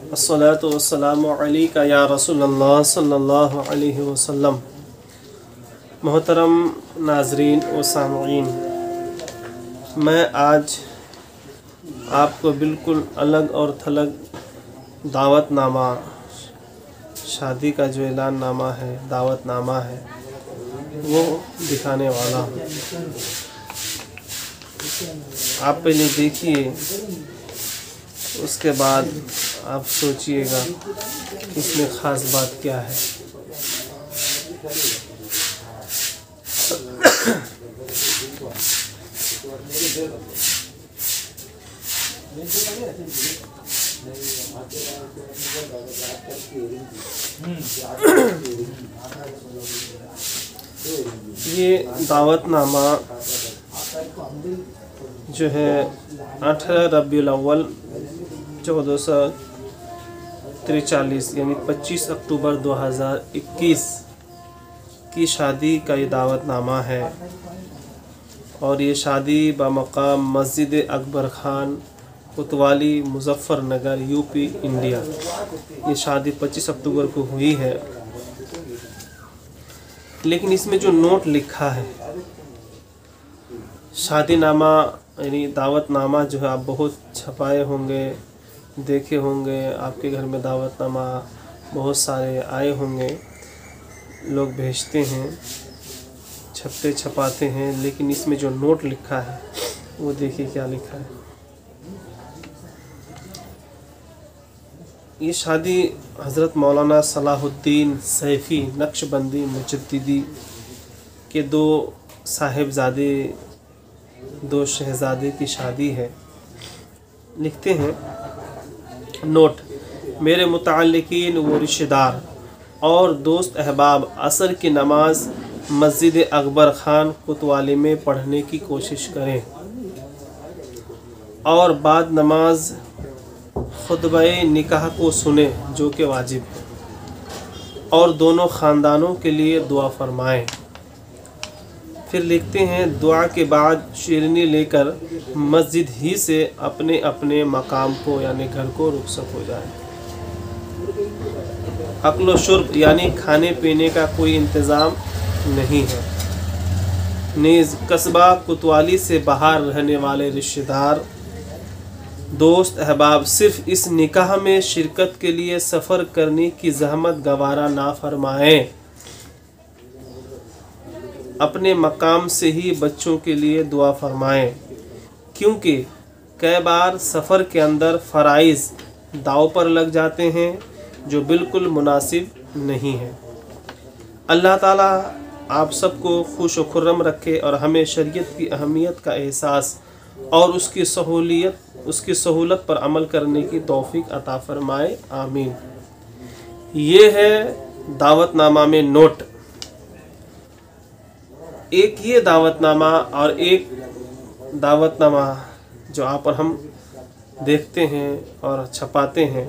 अस्सलातु वस्सलामु अलैका या रसूलल्लाह सल्लल्लाहु अलैहि वसल्लम। मोहतरम नाजरीन व सामईन, मैं आज आपको बिल्कुल अलग और थलग दावतनामा, शादी का जो ऐलाननामा है, दावतनामा है, वो दिखाने वाला हूँ। आप पहले देखिए, उसके बाद आप सोचिएगा इसमें ख़ास बात क्या है। ये दावतनामा जो है 18 रबीउल अव्वल 1443 यानी 25 अक्टूबर 2021 की शादी का ये दावतनामा है। और ये शादी बमकाम मस्जिद अकबर ख़ान कोतवाली मुजफ्फरनगर यूपी इंडिया। ये शादी 25 अक्टूबर को हुई है। लेकिन इसमें जो नोट लिखा है, शादीनामा यानी दावतनामा जो है आप बहुत छपाए होंगे, देखे होंगे, आपके घर में दावतनामा बहुत सारे आए होंगे, लोग भेजते हैं, छपते छपाते हैं। लेकिन इसमें जो नोट लिखा है वो देखिए क्या लिखा है। ये शादी हज़रत मौलाना सलाहुद्दीन सैफ़ी नक्शबंदी मुजद्दिदी के दो साहिबजादे, दो शहज़ादे की शादी है। लिखते हैं नोट, मेरे मुतअल्लिकीन व रिश्तेदार और दोस्त अहबाब असर की नमाज मस्जिद अकबर ख़ान कोतवाली में पढ़ने की कोशिश करें और बाद नमाज खुतबे निकाह को सुने जो कि वाजिब है, और दोनों ख़ानदानों के लिए दुआ फरमाएं। फिर लिखते हैं दुआ के बाद शीरनी लेकर मस्जिद ही से अपने अपने मकाम को यानी घर को रुखसत हो जाए। अक्ल शुर्ब यानी खाने पीने का कोई इंतज़ाम नहीं है। नीज़ कस्बा कोतवाली से बाहर रहने वाले रिश्तेदार, दोस्त अहबाब सिर्फ़ इस निकाह में शिरकत के लिए सफ़र करने की ज़हमत गवारा ना फरमाएँ। अपने मकाम से ही बच्चों के लिए दुआ फरमाएं, क्योंकि कई बार सफ़र के अंदर फ़राइज़ दाव पर लग जाते हैं जो बिल्कुल मुनासिब नहीं है। अल्लाह ताला आप सबको खुश व खुर्रम रखे और हमें शरीयत की अहमियत का एहसास और उसकी सहूलत पर अमल करने की तौफीक अता फरमाए, आमीन। ये है दावतनामा में नोट। एक ये दावतनामा और एक दावतनामा जो आप और हम देखते हैं और छपाते हैं,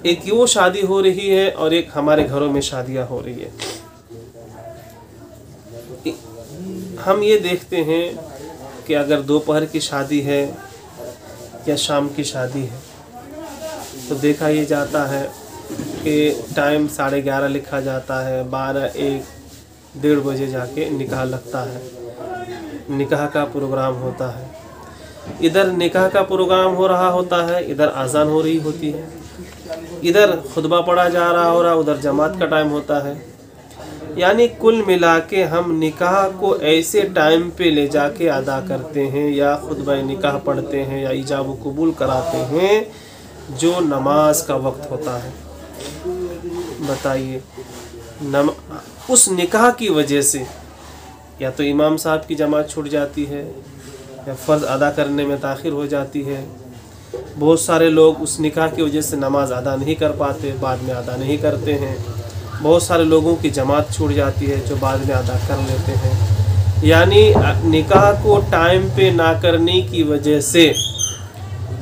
एक वो शादी हो रही है और एक हमारे घरों में शादियां हो रही है। हम ये देखते हैं कि अगर दोपहर की शादी है या शाम की शादी है तो देखा ये जाता है कि टाइम 11:30 लिखा जाता है, 12, 1, 1:30 बजे जाके निकाह लगता है, निकाह का प्रोग्राम होता है। इधर निकाह का प्रोग्राम हो रहा होता है, इधर आज़ान हो रही होती है, इधर खुतबा पढ़ा जा रहा हो रहा, उधर जमात का टाइम होता है। यानी कुल मिला के हम निकाह को ऐसे टाइम पे ले जाके अदा करते हैं या खुतबा निकाह पढ़ते हैं या इजाब व कबूल कराते हैं जो नमाज का वक्त होता है। बताइए, उस निकाह की वजह से या तो इमाम साहब की जमात छूट जाती है या फ़र्ज़ अदा करने में ताख़िर हो जाती है। बहुत सारे लोग उस निकाह की वजह से नमाज अदा नहीं कर पाते, बाद में अदा नहीं करते हैं। बहुत सारे लोगों की जमात छूट जाती है जो बाद में अदा कर लेते हैं। यानी निकाह को टाइम पे ना करने की वजह से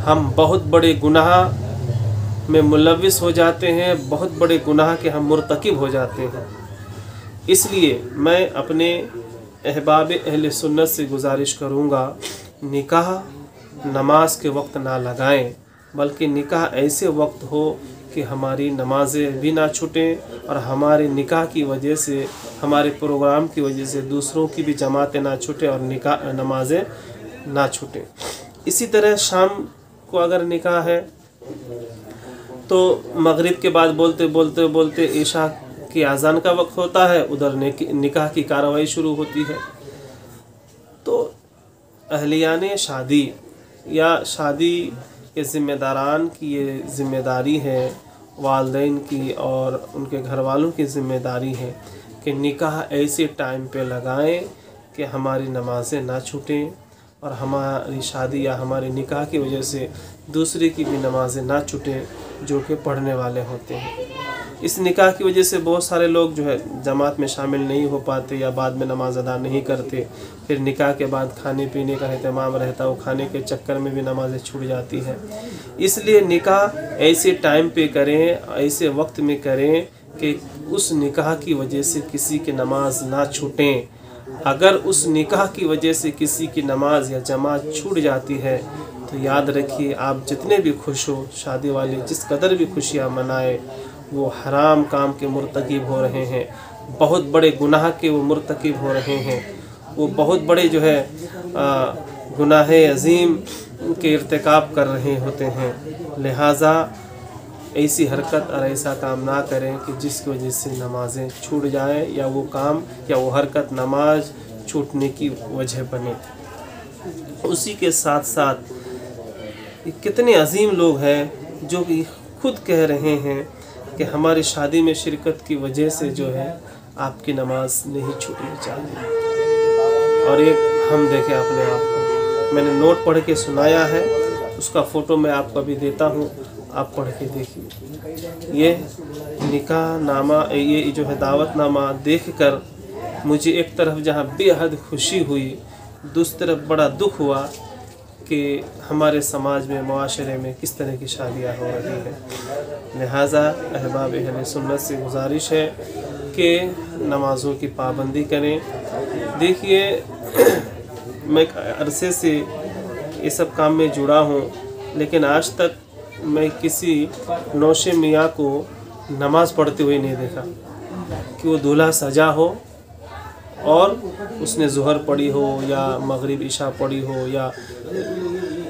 हम बहुत बड़े गुनाह में मुलव्विस हो जाते हैं, बहुत बड़े गुनाह के हम मुर्तकिब हो जाते हैं। इसलिए मैं अपने अहबाब अहले सुन्नत से गुजारिश करूँगा, निकाह नमाज के वक्त ना लगाएं, बल्कि निकाह ऐसे वक्त हो कि हमारी नमाज़ें भी ना छूटें और हमारे निकाह की वजह से, हमारे प्रोग्राम की वजह से दूसरों की भी जमातें ना छूटें और निकाह नमाज़ें ना छूटें। इसी तरह शाम को अगर निकाह है तो मगरिब के बाद बोलते बोलते बोलते ईशा की अज़ान का वक्त होता है, उधर निकाह की कार्रवाई शुरू होती है। तो अहलियाने शादी या शादी के ज़िम्मेदारान की ये ज़िम्मेदारी है, वालिदैन की और उनके घर वालों की ज़िम्मेदारी है कि निकाह ऐसे टाइम पे लगाएं कि हमारी नमाज़ें ना छूटें और हमारी शादी या हमारे निकाह की वजह से दूसरे की भी नमाज़ें ना छूटें जो कि पढ़ने वाले होते हैं। इस निकाह की वजह से बहुत सारे लोग जो है जमात में शामिल नहीं हो पाते या बाद में नमाज अदा नहीं करते। फिर निकाह के बाद खाने पीने का एहतमाम रहता है, वो खाने के चक्कर में भी नमाज़ें छूट जाती हैं। इसलिए निकाह ऐसे टाइम पे करें, ऐसे वक्त में करें कि उस निकाह की वजह से किसी की नमाज ना छूटें। अगर उस निकाह की वजह से किसी की नमाज या जमात छूट जाती है तो याद रखिए, आप जितने भी खुश हो, शादी वाले जिस कदर भी खुशियाँ मनाए, वो हराम काम के मुर्तकिब हो रहे हैं, बहुत बड़े गुनाह के वो मुर्तकिब हो रहे हैं, वो बहुत बड़े जो है गुनाह अज़ीम के इर्तिकाब कर रहे होते हैं। लिहाजा ऐसी हरकत और ऐसा काम ना करें कि जिसकी वजह से नमाज़ें छूट जाएं या वो काम या वो हरकत नमाज छूटने की वजह बने। उसी के साथ साथ कितने अजीम लोग हैं जो कि खुद कह रहे हैं कि हमारी शादी में शिरकत की वजह से जो है आपकी नमाज नहीं छूटनी चाहिए। और एक हम देखें अपने आप को, मैंने नोट पढ़ के सुनाया है, उसका फ़ोटो मैं आपको अभी देता हूँ, आप पढ़ के देखिए। ये निकाह नामा, ये जो है दावतनामा देखकर मुझे एक तरफ जहाँ बेहद खुशी हुई, दूसरी तरफ बड़ा दुख हुआ कि हमारे समाज में, मुआशरे में किस तरह की शादियाँ हो रही हैं। लिहाजा अहबाब अहले सुन्नत से गुजारिश है कि नमाज़ों की पाबंदी करें। देखिए मैं अरसे से ये सब काम में जुड़ा हूँ, लेकिन आज तक मैं किसी नौशे मियाँ को नमाज़ पढ़ते हुए नहीं देखा कि वो दूल्हा सजा हो और उसने ज़ुहर पढ़ी हो या मगरिब इशा पढ़ी हो या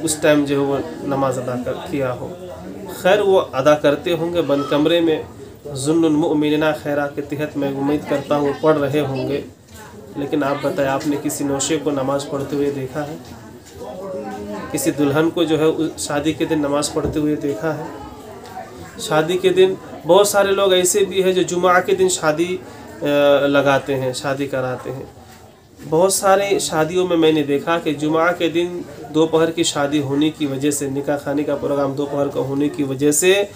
उस टाइम जो है वो नमाज अदा किया हो। खैर वो अदा करते होंगे बंद कमरे में, ज़ुन्नुल मुमिनीना खैरा के तहत मैं उम्मीद करता हूँ पढ़ रहे होंगे। लेकिन आप बताएं, आपने किसी नौशे को नमाज़ पढ़ते हुए देखा है? किसी दुल्हन को जो है शादी के दिन नमाज़ पढ़ते हुए देखा है? शादी के दिन बहुत सारे लोग ऐसे भी हैं जो जुमा के दिन शादी लगाते हैं, शादी कराते हैं। बहुत सारे शादियों में मैंने देखा कि जुमा के दिन दोपहर की शादी होने की वजह से, निकाह खाने का प्रोग्राम दोपहर का होने की वजह से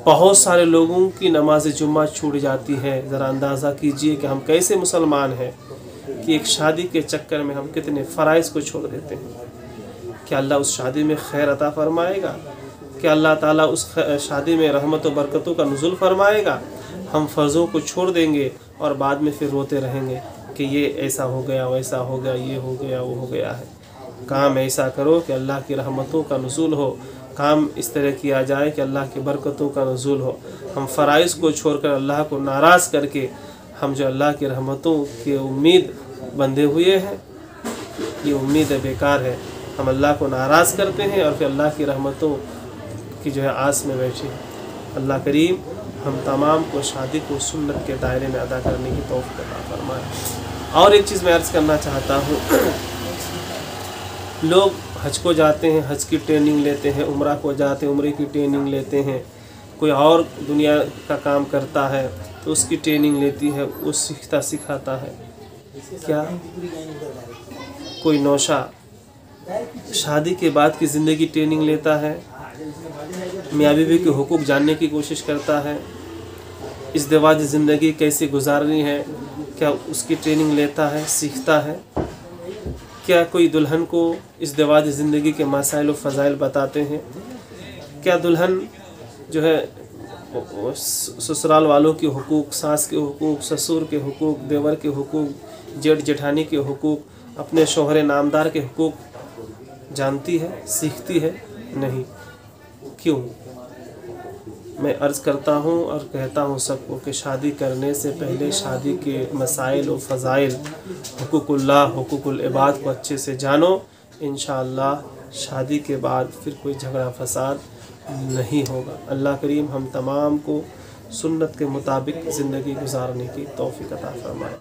बहुत सारे लोगों की नमाज जुम्मा छूट जाती है। ज़रा अंदाज़ा कीजिए कि हम कैसे मुसलमान हैं कि एक शादी के चक्कर में हम कितने फ़राइज़ को छोड़ देते हैं। क्या अल्लाह उस शादी में खैर अता फ़रमाएगा? क्या अल्लाह ताला उस शादी में रहमत व बरकतों का नुज़ुल फ़रमाएगा? हम फ़र्ज़ों को छोड़ देंगे और बाद में फिर रोते रहेंगे कि ये ऐसा हो गया, वैसा हो गया, ये हो गया, वो हो गया है। काम ऐसा करो कि अल्लाह की रहमतों का नुज़ुल हो, काम इस तरह किया जाए कि अल्लाह की बरकतों का नुज़ुल हो। हम फ़राइज़ को छोड़कर अल्लाह को नाराज़ करके हम जो अल्लाह की रहमतों की उम्मीद बंधे हुए हैं, ये उम्मीद बेकार है। हम अल्लाह को नाराज़ करते हैं और फिर अल्लाह की रहमतों की जो है आस में बैठे। अल्लाह करीम हम तमाम को शादी को सुन्नत के दायरे में अदा करने की तौफ़ीक़ अता फरमाए। और एक चीज़ मैं अर्ज़ करना चाहता हूँ, लोग हज को जाते हैं, हज की ट्रेनिंग लेते हैं, उम्रा को जाते हैं, उम्रे की ट्रेनिंग लेते हैं, कोई और दुनिया का काम करता है तो उसकी ट्रेनिंग लेती है, वो सीखता सिखाता है। क्या कोई नौशा शादी के बाद की ज़िंदगी ट्रेनिंग लेता है, मियाँ बीवी के हुकूक जानने की कोशिश करता है, इज़्दिवाज ज़िंदगी कैसे गुजारनी है, क्या उसकी ट्रेनिंग लेता है, सीखता है? क्या कोई दुल्हन को इज़्दिवाज ज़िंदगी के मसाइल व फ़ज़ाइल बताते हैं? क्या दुल्हन जो है ससुराल वालों के हुकूक, सास के हुकूक, ससुर के हुकूक, देवर के हुकूक, जेठ जेठानी के हुकूक, अपने शौहर नामदार के हुकूक जानती है, सीखती है? नहीं। क्यों? मैं अर्ज़ करता हूँ और कहता हूँ सबको कि शादी करने से पहले शादी के मसाइल और फ़ज़ाइल, हुकूकुल्लाह, हुकूकुल इबाद को अच्छे से जानो। इंशाअल्लाह शादी के बाद फिर कोई झगड़ा फसाद नहीं होगा। अल्लाह करीम हम तमाम को सुन्नत के मुताबिक ज़िंदगी गुजारने की तौफ़ीक़ अता फ़रमाए।